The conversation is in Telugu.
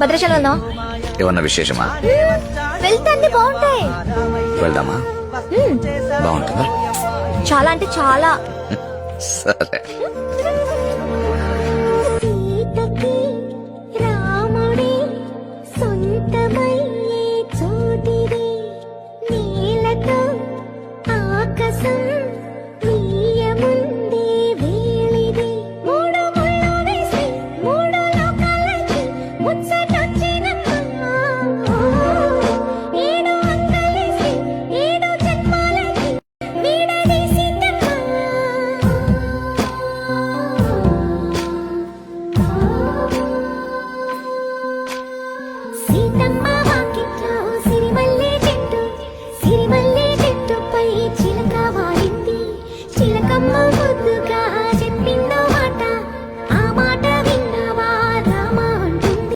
భద్రాచలం వెళ్దాం. ఏమన్నా విశేషమా? వెళ్తే అన్ని బాగుంటాయి. వెళ్దామా? బాగుంటుందా? చాలా అంటే చాలా. సరే